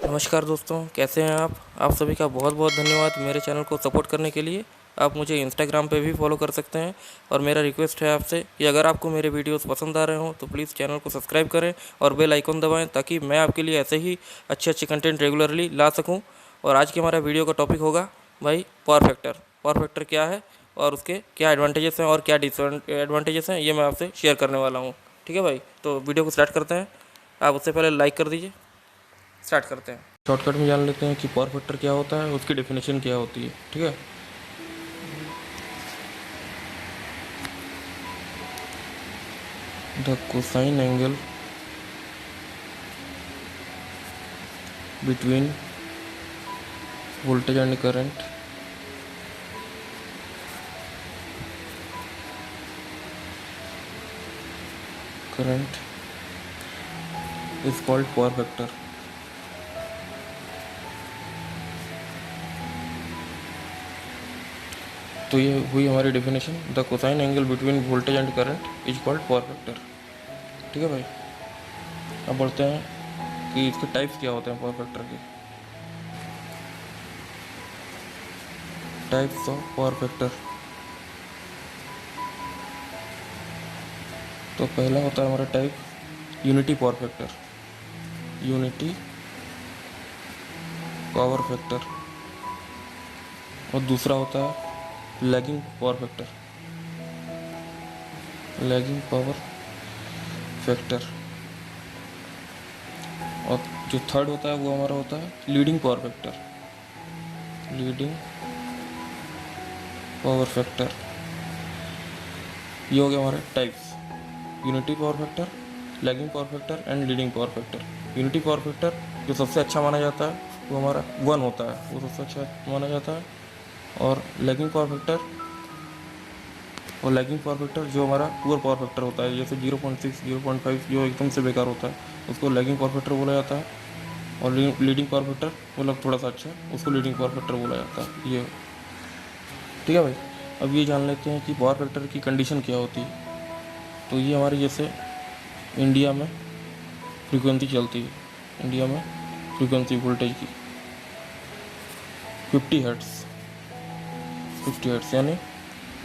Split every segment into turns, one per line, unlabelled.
नमस्कार दोस्तों, कैसे हैं आप सभी का बहुत बहुत धन्यवाद मेरे चैनल को सपोर्ट करने के लिए। आप मुझे इंस्टाग्राम पे भी फॉलो कर सकते हैं और मेरा रिक्वेस्ट है आपसे कि अगर आपको मेरे वीडियोस पसंद आ रहे हों तो प्लीज़ चैनल को सब्सक्राइब करें और बेल आइकन दबाएं ताकि मैं आपके लिए ऐसे ही अच्छे कंटेंट रेगुलरली ला सकूं। और आज के हमारा वीडियो का टॉपिक होगा भाई पावर फैक्टर। पावर फैक्टर क्या है और उसके क्या एडवांटेजेस हैं और क्या डिसएडवांटेजेस हैं, ये मैं आपसे शेयर करने वाला हूँ। ठीक है भाई, तो वीडियो को स्टार्ट करते हैं। आप उससे पहले लाइक कर दीजिए। स्टार्ट करते हैं। शॉर्टकट में जान लेते हैं कि पावर फैक्टर क्या होता है, उसकी डेफिनेशन क्या होती है। ठीक है, the cosine angle between voltage and current is called power factor. तो ये हुई हमारी definition, the cosine angle between voltage and current is called power factor. ठीक है भाई, अब बढ़ते हैं कि इसके टाइप्स क्या होते हैं पावर फैक्टर के। Types of power factor. तो पहला होता है हमारा type unity power factor. Unity power factor. और दूसरा होता है lagging power factor. Lagging power factor. और जो थर्ड होता है वो हमारा होता है leading power factor. Leading power factor. ये हो गया हमारे types, unity power factor, lagging power factor and leading power factor. Unity power factor जो सबसे अच्छा माना जाता है वो हमारा 1 होता है, वो सबसे अच्छा माना जाता है। और लैगिंग पावर फैक्टर जो हमारा पुअर पावर फैक्टर होता है, जैसे 0.6 0.5 जो एकदम से बेकार होता है, उसको लैगिंग पावर फैक्टर बोला जाता है। और लीडिंग पावर फैक्टर मतलब थोड़ा सा अच्छा, उसको लीडिंग पावर फैक्टर बोला जाता है। ये ठीक है भाई। अब ये जान लेते हैं कि पावर फैक्टर की कंडीशन क्या होती है। तो ये हमारी जैसे इंडिया में फ्रीक्वेंसी चलती है, इंडिया में फ्रीक्वेंसी वोल्टेज की 50 हर्ट्ज़, यानी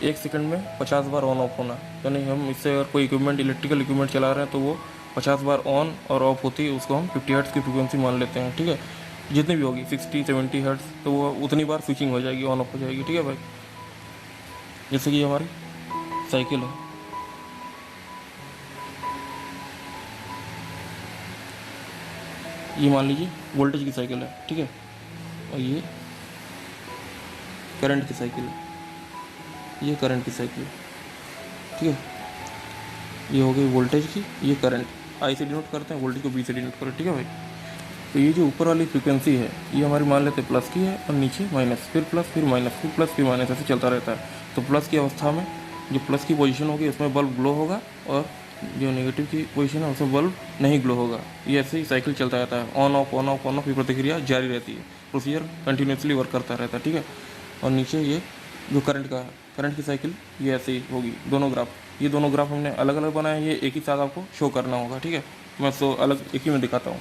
1 सेकंड में 50 बार ऑन ऑफ होना। यानी हम इससे अगर कोई इलेक्ट्रिकल इक्विपमेंट चला रहे हैं तो वो 50 बार ऑन और ऑफ होती है, उसको हम 50 हर्ट्ज़ की फ्रीक्वेंसी मान लेते हैं। ठीक है, जितनी भी होगी 60 70 हर्ट्ज़, तो वो उतनी बार स्विचिंग हो जाएगी, ऑन ऑफ हो जाएगी। ठीक है भाई, जैसे कि हमारी साइकिल है, ये मान लीजिए वोल्टेज की साइकिल है। ठीक है, और ये करंट की साइकिल है, ये करंट की साइकिल है। ठीक है, ये हो गई वोल्टेज की, ये करंट आई से डिनोट करते हैं, वोल्टेज को बी से डिनोट करें। ठीक है भाई, तो ये जो ऊपर वाली फ्रीक्वेंसी है ये हमारी मान लेते हैं प्लस की है, और नीचे माइनस, फिर प्लस, फिर माइनस, फिर प्लस, फिर माइनस, ऐसे चलता रहता है। तो प्लस की अवस्था में जो प्लस की पोजीशन होगी उसमें बल्ब ग्लो होगा, और जो नेगेटिव की पोजीशन है उसमें बल्ब नहीं ग्लो होगा। ये ऐसे ही साइकिल चलता रहता है, on off on off on off, ये प्रतिक्रिया जारी रहती है, प्रोसीजर कंटिन्यूसली वर्क करता रहता है। ठीक है, और नीचे ये जो करंट की साइकिल ये ऐसे ही होगी। ये दोनों ग्राफ हमने अलग अलग बनाए, ये एक ही साथ आपको शो करना होगा। ठीक है, मैं सो अलग एक ही में दिखाता हूँ,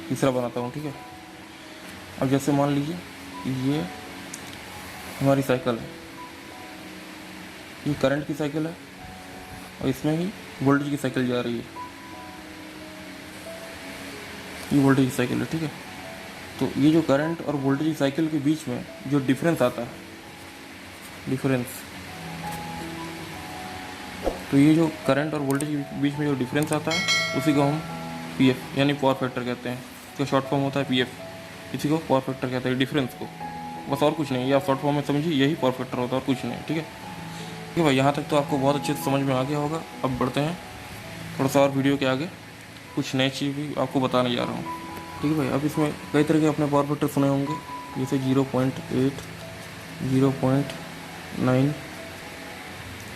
तीसरा बनाता हूँ। ठीक है, अब जैसे मान लीजिए ये हमारी साइकिल है, ये करंट की साइकिल है और इसमें ही वोल्टेज की साइकिल जा रही है, ये वोल्टेज की साइकिल है। ठीक है, तो ये जो करंट और वोल्टेज की साइकिल के बीच में जो डिफरेंस आता है, तो ये जो करंट और वोल्टेज के बीच में जो डिफरेंस आता है उसी को हम पीएफ यानी पावर फैक्टर कहते हैं। इसका शॉर्ट फॉर्म होता है पीएफ, इसी को पावर फैक्टर कहते हैं, डिफरेंस को, बस और कुछ नहीं। ये आप शॉर्ट फॉर्म में समझिए, यही पावर फैक्टर होता है और कुछ नहीं। ठीक है, ठीक है भाई, यहाँ तक तो आपको बहुत अच्छे से समझ में आ गया होगा। अब बढ़ते हैं थोड़ा सा और वीडियो के आगे, कुछ नई चीज़ भी आपको बताने जा रहा हूँ। ठीक है भाई, अब इसमें कई तरह के अपने पावर फैक्टर सुने होंगे, जैसे 0.8, 0.9,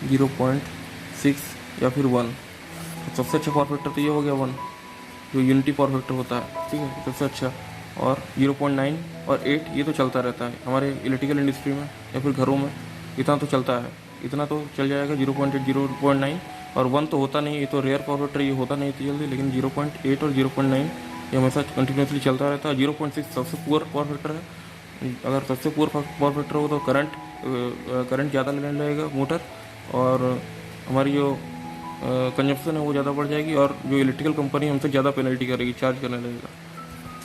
0.6 या फिर 1। तो सबसे अच्छा पावर फैक्टर तो ये हो गया 1, जो यूनिटी पावर फैक्टर होता है। ठीक है, सबसे अच्छा। और 0.9 और 8 ये तो चलता रहता है हमारे इलेक्ट्रिकल इंडस्ट्री में या फिर घरों में, इतना तो चलता है, इतना तो चल जाएगा। 0.8, 0.9 और 1 तो होता नहीं, ये तो रेयर पावर फैक्टर, ये होता नहीं इतनी जल्दी। लेकिन 0.8 और 0.9 ये हमेशा कंटिन्यूसली चलता रहता है। 0.6 सबसे पुअर पावर फैक्टर है। अगर सबसे पुअर पावर फैक्टर हो तो करंट ज़्यादा लेने लगेगा मोटर, और हमारी जो कंजप्शन है वो ज़्यादा बढ़ जाएगी, और जो इलेक्ट्रिकल कंपनी हमसे ज़्यादा पेनल्टी करेगी, चार्ज करने लगेगा।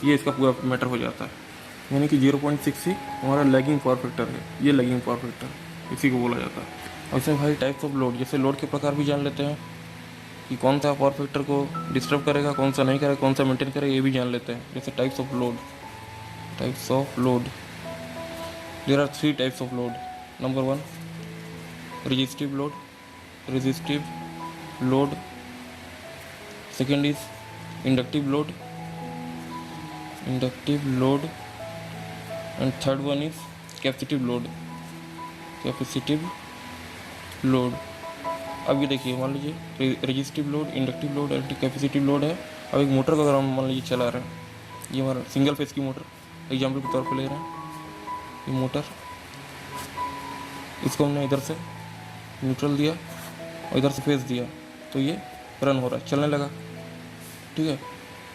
ये इसका पूरा मैटर हो जाता है। यानी कि 0.6 ही हमारा लैगिंग पावर फैक्टर है। ये लैगिंग पावर फैक्टर इसी को बोला जाता है। और इसमें भाई टाइप्स ऑफ लोड, जैसे लोड के प्रकार भी जान लेते हैं कि कौन सा पावर फैक्टर को डिस्टर्ब करेगा, कौन सा नहीं करेगा, कौन सा मेंटेन करेगा, ये भी जान लेते हैं। जैसे types of load there are 3 types of load. Number 1 resistive load, second is inductive load, and third one is capacitive load। अब ये देखिए, मान लीजिए रेजिस्टिव लोड, इंडक्टिव लोड और कैपेसिटिव लोड है। अब एक मोटर को अगर हम मान लीजिए चला रहे हैं, ये हमारा सिंगल फेस की मोटर एग्जाम्पल के तौर पर ले रहे हैं। ये मोटर, इसको हमने इधर से न्यूट्रल दिया और इधर से फेस दिया, तो ये रन हो रहा है, चलने लगा। ठीक है,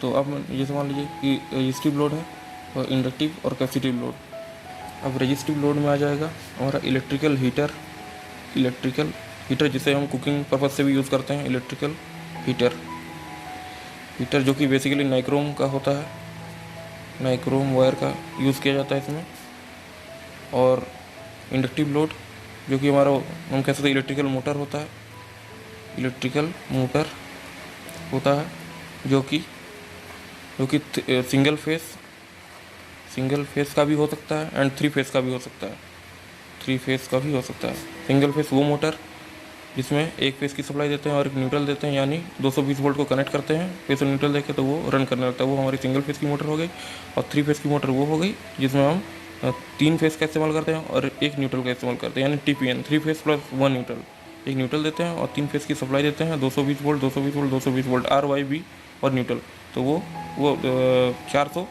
तो अब जैसे मान लीजिए कि रेजिस्टिव लोड है और इंडक्टिव और कैपेसिटिव लोड। अब रेजिस्टिव लोड में आ जाएगा हमारा इलेक्ट्रिकल हीटर जिसे हम कुकिंग पर्पज से भी यूज़ करते हैं। इलेक्ट्रिकल हीटर जो कि बेसिकली नाइक्रोम का होता है, नाइक्रोम वायर का यूज़ किया जाता है इसमें। और इंडक्टिव लोड जो कि हमारा, हम कह सकते हैं इलेक्ट्रिकल मोटर होता है, जो कि सिंगल फेस का भी हो सकता है एंड 3 फेस का भी हो सकता है। सिंगल फेस वो मोटर जिसमें एक फेस की सप्लाई देते हैं और एक न्यूट्रल देते हैं, यानी 220 वोल्ट को कनेक्ट करते हैं, फेस और न्यूट्रल देके तो वो रन करने लगता है। वो हमारी सिंगल फेस की मोटर हो गई। और 3 फेस की मोटर वो हो गई जिसमें हम 3 फेस का इस्तेमाल करते हैं और एक न्यूट्रल का इस्तेमाल करते हैं, यानी TPN, 3 फेस प्लस 1 न्यूट्रल। एक न्यूट्रल देते हैं और 3 फेस की सप्लाई देते हैं, 220 वोल्ट RYB और न्यूट्रल। तो वो 400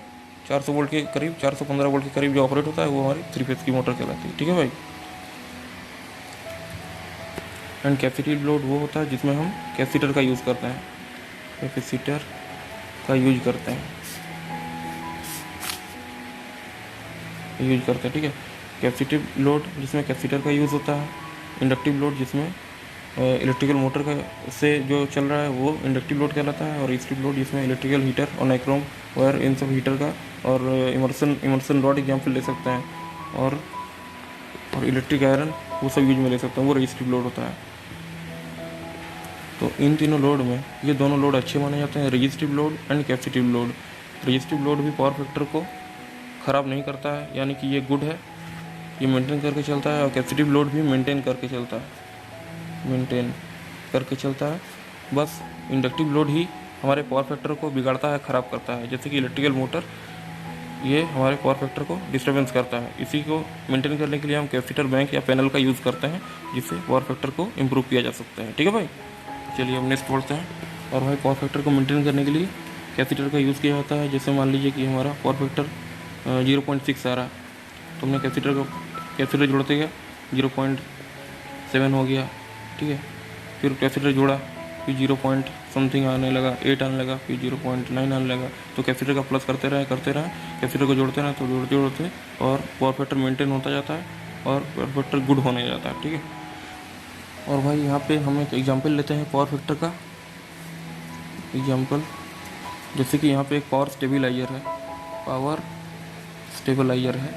वोल्ट के करीब, 415 वोल्ट के करीब जो ऑपरेट होता है वो हमारी 3 फेस की मोटर कहलाती है। ठीक है भाई। एंड कैपेसिटिव लोड वो होता है जिसमें हम कैपेसिटर का यूज़ करते हैं, ठीक है। कैपेसिटिव लोड जिसमें कैपेसिटर का यूज़ होता है। इंडक्टिव लोड जिसमें इलेक्ट्रिकल मोटर का से जो चल रहा है वो इंडक्टिव लोड कहलाता है। और रेजिस्टिव लोड जिसमें इलेक्ट्रिकल हीटर और नाइक्रोम वायर, इन सब हीटर का, और इमर्सन रॉड एग्जाम्पल ले सकते हैं, और इलेक्ट्रिक आयरन, वो सब यूज में ले सकते हैं, वो रेजिस्टिव लोड होता है। तो इन तीनों लोड में ये दोनों लोड अच्छे माने जाते हैं, resistive load and capacitive load. Resistive load भी पावर फैक्टर को ख़राब नहीं करता है, यानी कि ये गुड है, ये मेंटेन करके चलता है। और कैपेसिटिव लोड भी मेंटेन करके चलता है। बस इंडक्टिव लोड ही हमारे पावर फैक्टर को बिगाड़ता है, ख़राब करता है। जैसे कि इलेक्ट्रिकल मोटर, ये हमारे पावर फैक्टर को डिस्टर्बेंस करता है। इसी को मेंटेन करने के लिए हम कैपेसिटर बैंक या पैनल का यूज़ करते हैं, जिससे पावर फैक्टर को इम्प्रूव किया जा सकता है। ठीक है भाई, चलिए अब नेक्स्ट पढ़ते हैं। और भाई पावर फैक्टर को मेंटेन करने के लिए कैपेसिटर का यूज़ किया जाता है। जैसे मान लीजिए कि हमारा पावर फैक्टर 0.6 आ रहा, तो हमने कैपेसिटर जोड़ते गया, 0.7 हो गया। ठीक है, फिर कैपेसिटर जोड़ा, फिर 0 पॉइंट समथिंग आने लगा, 8 आने लगा, फिर 0.9 आने लगा। तो कैपेसिटर का प्लस करते रहे, कैपेसिटर को जोड़ते रहे, तो जोड़ते और पावर फैक्टर मेंटेन होता जाता है और पावर फैक्टर गुड होने जाता है। ठीक है। और भाई यहाँ पे हम एक एग्जांपल लेते हैं पावर फैक्टर का। एग्जांपल जैसे कि यहाँ पे एक पावर स्टेबलाइजर है,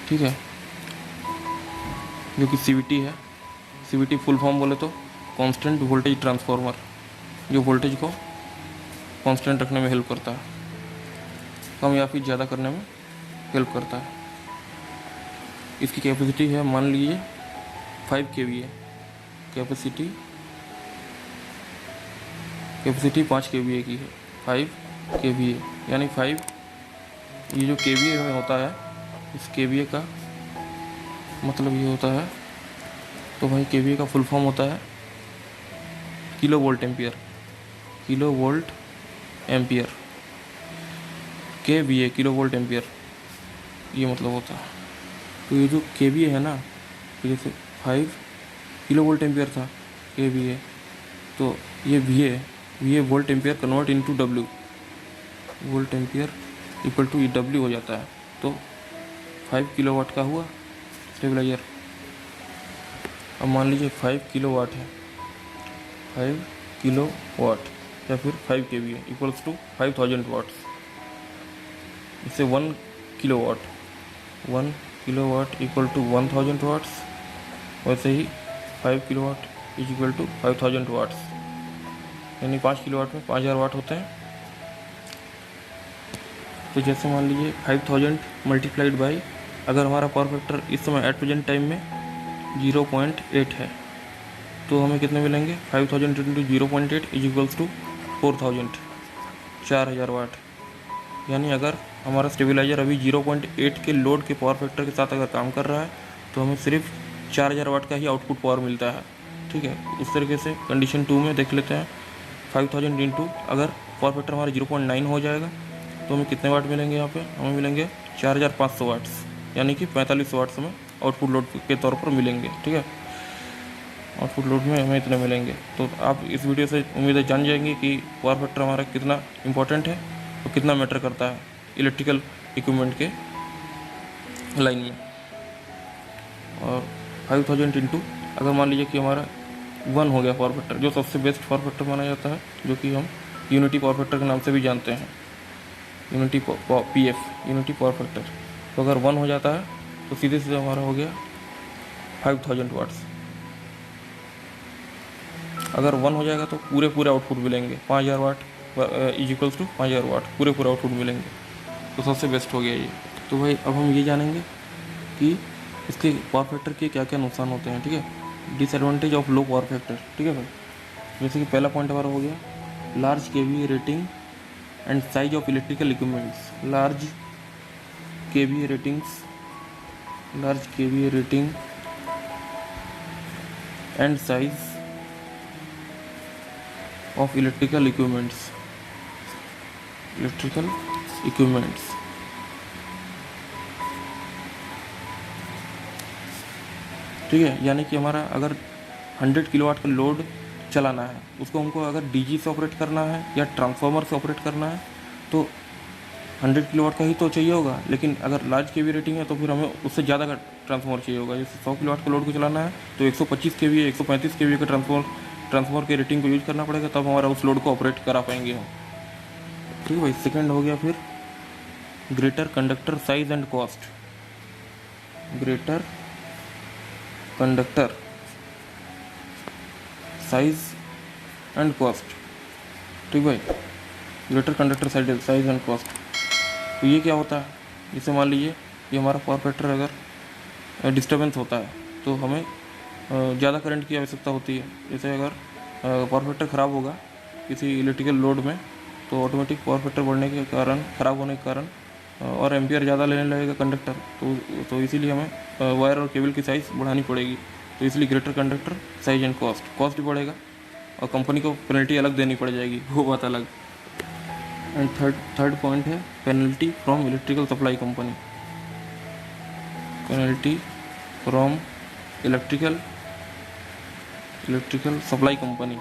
ठीक है, जो कि CVT है। CVT फुल फॉर्म बोले तो कांस्टेंट वोल्टेज ट्रांसफार्मर, जो वोल्टेज को कांस्टेंट रखने में हेल्प करता है, कम या फिर ज़्यादा करने में हेल्प करता है। इसकी कैपेसिटी है, मान लीजिए 5 kVA, कैपेसिटी 5 kVA की है, 5 kVA, यानी 5, ये जो kVA में होता है, इस kVA का मतलब ये होता है, तो भाई kVA का फुल फॉर्म होता है kilo volt ampere, kVA kilo volt ampere, ये मतलब होता है। तो ये जो kVA है ना, तो जैसे 5 किलो वोल्ट एम्पियर था kVA, तो ये V A volt ampere convert into W, volt ampere equal to W हो जाता है। तो 5 किलोवाट का हुआ स्टेबलाइजर। अब मान लीजिए 5 किलोवाट है, 5 किलोवाट या फिर 5 kVA इक्वल्स टू 5000 वाट्स। इससे 1 किलोवाट इक्वल टू 1000 वाट्स। वैसे ही 5 kilowatt is equal to 5000 watts, यानी 5 किलोवाट में 5000 वाट होते हैं। तो जैसे मान लीजिए 5000 मल्टीप्लाइड बाई, अगर हमारा पावर फैक्टर इस समय एट प्रेजेंट टाइम में 0.8 है, तो हमें कितने मिलेंगे? 5000 इंटू 0.8 इज इक्वल्स टू 4000, 4000 वाट। यानी अगर हमारा स्टेबलाइजर अभी 0.8 के लोड के पावर फैक्टर के साथ अगर काम कर रहा है तो हमें सिर्फ 4000 वाट का ही आउटपुट पावर मिलता है। ठीक है, उस तरीके से कंडीशन 2 में देख लेते हैं। 5000 इंटू अगर पावर फैक्टर हमारा 0.9 हो जाएगा तो हमें कितने वाट मिलेंगे? यहाँ पे हमें मिलेंगे 4500 वाट्स, यानी कि 45 वाट्स हमें आउटपुट लोड के तौर पर मिलेंगे। ठीक है, आउटपुट लोड में हमें इतने मिलेंगे। तो आप इस वीडियो से उम्मीद है जान जाएंगे कि पावर फैक्टर हमारा कितना इंपॉर्टेंट है और कितना मैटर करता है इलेक्ट्रिकल इक्विपमेंट के लाइन में। और 5000 इंटू अगर मान लीजिए कि हमारा 1 हो गया पावर फैक्टर, जो सबसे बेस्ट पावर फैक्टर माना जाता है, जो कि हम यूनिटी पावर फैक्टर के नाम से भी जानते हैं, unity PF, unity power factor. तो अगर 1 हो जाता है तो सीधे सीधे हमारा हो गया 5000 वाट्स। अगर 1 हो जाएगा तो पूरे आउटपुट मिलेंगे 5000 वाट इज इक्वल्स टू 5000 वाट, पूरे आउटपुट मिलेंगे। तो सबसे बेस्ट हो गया ये। तो भाई अब हम ये जानेंगे कि इसके पावर फैक्टर के क्या क्या नुकसान होते हैं। ठीक है, disadvantage of low power factor. ठीक है भाई, जैसे कि पहला पॉइंट हमारा हो गया large KVA rating and size of electrical equipments. Large KVA rating and size of electrical equipments. ठीक है, यानी कि हमारा अगर 100 किलोवाट का लोड चलाना है, उसको हमको अगर DG से ऑपरेट करना है या ट्रांसफार्मर से ऑपरेट करना है तो 100 किलोवाट का ही तो चाहिए होगा। लेकिन अगर लार्ज KVA रेटिंग है तो फिर हमें उससे ज़्यादा का ट्रांसफार्मर चाहिए होगा। जैसे 100 किलोवाट का लोड को चलाना है तो 125 KVA 135 KVA का ट्रांसफार्मर के रेटिंग को यूज करना पड़ेगा, तब हमारा उस लोड को ऑपरेट करा पाएंगे हम। ठीक है भाई, सेकंड हो गया फिर greater conductor size and cost. Greater conductor size and cost. ठीक भाई, greater conductor size and cost. तो ये क्या होता है? जैसे मान लीजिए ये हमारा पावर फैक्टर अगर डिस्टर्बेंस होता है तो हमें ज़्यादा करंट की आवश्यकता होती है। जैसे अगर पावर फैक्टर ख़राब होगा किसी इलेक्ट्रिकल लोड में तो ऑटोमेटिक पावर फैक्टर बढ़ने के कारण, ख़राब होने के कारण और एम्पियर ज़्यादा लेने लगेगा कंडक्टर, तो इसीलिए हमें वायर और केबल की साइज़ बढ़ानी पड़ेगी। तो इसलिए greater conductor size and cost भी बढ़ेगा और कंपनी को पेनल्टी अलग देनी पड़ जाएगी, वो बात अलग। एंड थर्ड पॉइंट है penalty from electrical supply company. Penalty from electrical supply company.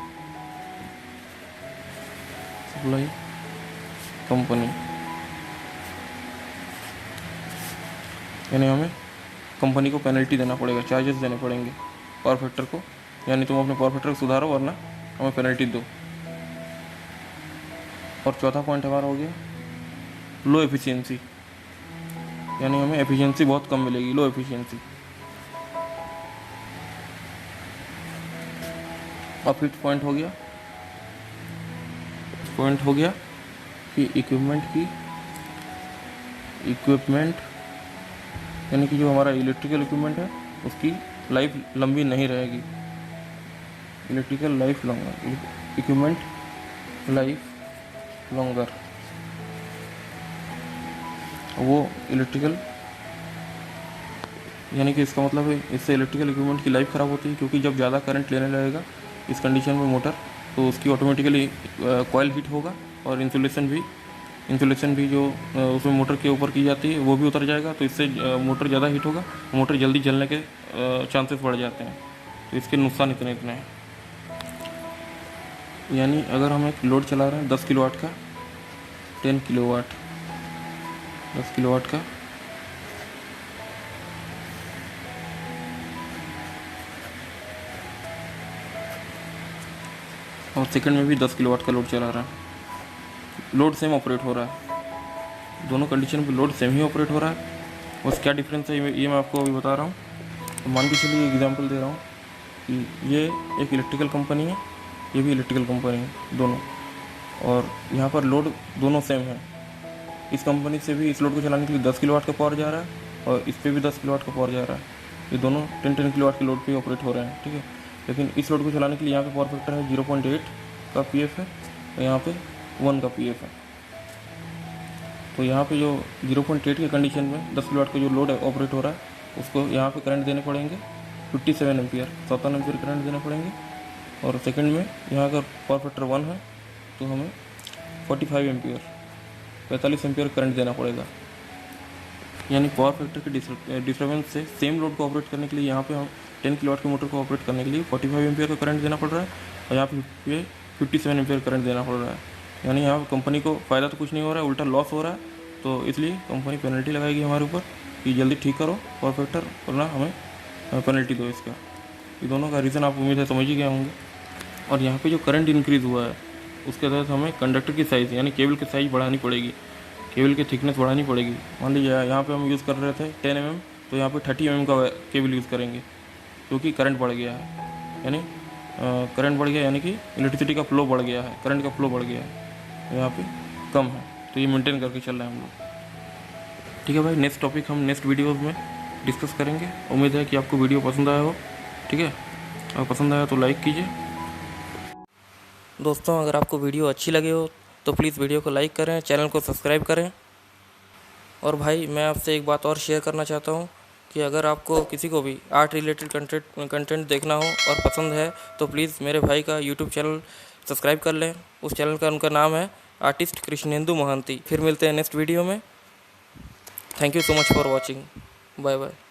यानी हमें कंपनी को पेनल्टी देना पड़ेगा, चार्जेस देने पड़ेंगे पावर फैक्टर को, यानी तुम अपने पावर फैक्टर को सुधारो वरना हमें पेनल्टी दो। और चौथा पॉइंट हमारा हो गया लो एफिशिएंसी, यानी हमें एफिशिएंसी बहुत कम मिलेगी, लो एफिशिएंसी। और फिफ्थ पॉइंट हो गया कि इक्विपमेंट यानी कि जो हमारा इलेक्ट्रिकल इक्विपमेंट है उसकी लाइफ लंबी नहीं रहेगी। इक्विपमेंट लाइफ लॉन्गर, वो इलेक्ट्रिकल, यानी कि इसका मतलब है इससे इलेक्ट्रिकल इक्विपमेंट की लाइफ ख़राब होती है, क्योंकि जब ज़्यादा करंट लेने लगेगा इस कंडीशन में मोटर, तो उसकी ऑटोमेटिकली कॉइल हीट होगा और इंसुलेशन भी जो उसमें मोटर के ऊपर की जाती है वो भी उतर जाएगा। तो इससे मोटर ज़्यादा हीट होगा, मोटर जल्दी जलने के चांसेस बढ़ जाते हैं। तो इसके नुकसान इतने हैं। यानी अगर हम एक लोड चला रहे हैं 10 किलोवाट का, 10 किलोवाट, 10 किलोवाट का, और सेकंड में भी 10 किलोवाट का लोड चला रहा है, लोड सेम ऑपरेट हो रहा है, दोनों कंडीशन पे लोड सेम ही ऑपरेट हो रहा है। बस क्या डिफरेंस है ये मैं आपको अभी बता रहा हूँ। तो मान के चलिए एग्जांपल दे रहा हूँ कि ये एक इलेक्ट्रिकल कंपनी है, ये भी इलेक्ट्रिकल कंपनी है दोनों, और यहाँ पर लोड दोनों सेम है। इस कंपनी से भी इस लोड को चलाने के लिए 10 किलोवाट का पावर जा रहा है, और इस पर भी 10 किलोवाट का पावर जा रहा है। ये दोनों 10 किलोवाट के लोड पे ऑपरेट हो रहे हैं, ठीक है। लेकिन इस लोड को चलाने के लिए यहाँ पे पावर फैक्टर है 0.8 का पीएफ है, और यहाँ पे 1 का पीएफ है। तो यहाँ पे जो 0.8 के कंडीशन में 10 किलोवाट का जो लोड ऑपरेट हो रहा है, उसको यहाँ पे करंट देने पड़ेंगे 57 एम्पियर, 57 एम्पियर करंट देने पड़ेंगे। और सेकंड में यहाँ अगर पावर फैक्टर 1 है तो हमें 45 एम्पियर, 45 एम्पियर करंट देना पड़ेगा। यानी पावर फैक्टर के डिस्टर्बेंस से सेम लोड को ऑपरेट करने के लिए यहाँ पे हम 10 किलोवाट के मोटर को ऑपरेट करने के लिए 45 एम्पियर का करंट देना पड़ रहा है, और यहाँ पे 57 एम्पियर करंट देना पड़ रहा है। यानी यहाँ कंपनी को फ़ायदा तो कुछ नहीं हो रहा है, उल्टा लॉस हो रहा है। तो इसलिए कंपनी पेनल्टी लगाएगी हमारे ऊपर कि जल्दी ठीक करो पावर फैक्टर, वरना हमें पेनल्टी दो इसका। ये दोनों का रीज़न आप उम्मीद है समझ ही गए होंगे। और यहाँ पे जो करंट इंक्रीज़ हुआ है उसके तहत हमें कंडक्टर की साइज़ यानी केबल की साइज़ बढ़ानी पड़ेगी, केबल की थिकनेस बढ़ानी पड़ेगी। मान लीजिए यहाँ पे हम यूज़ कर रहे थे 10 mm, तो यहाँ पे 30 mm का केबल यूज़ करेंगे, क्योंकि करंट बढ़ गया है। यानी करंट बढ़ गया यानी कि इलेक्ट्रिसिटी का फ्लो बढ़ गया है, करंट का फ्लो बढ़ गया है, यहाँ पे कम है। तो ये मेंटेन करके चल रहे हैं हम लोग, ठीक है भाई। नेक्स्ट टॉपिक हम नेक्स्ट वीडियोज़ में डिस्कस करेंगे। उम्मीद है कि आपको वीडियो पसंद आया हो, ठीक है। अगर पसंद आया तो लाइक कीजिए।
दोस्तों, अगर आपको वीडियो अच्छी लगी हो तो प्लीज़ वीडियो को लाइक करें, चैनल को सब्सक्राइब करें। और भाई मैं आपसे एक बात और शेयर करना चाहता हूँ कि अगर आपको किसी को भी आर्ट रिलेटेड कंटेंट देखना हो और पसंद है तो प्लीज़ मेरे भाई का यूट्यूब चैनल सब्सक्राइब कर लें। उस चैनल का उनका नाम है आर्टिस्ट कृष्णेंदु मोहंती। फिर मिलते हैं नेक्स्ट वीडियो में। Thank you so much for watching. Bye bye.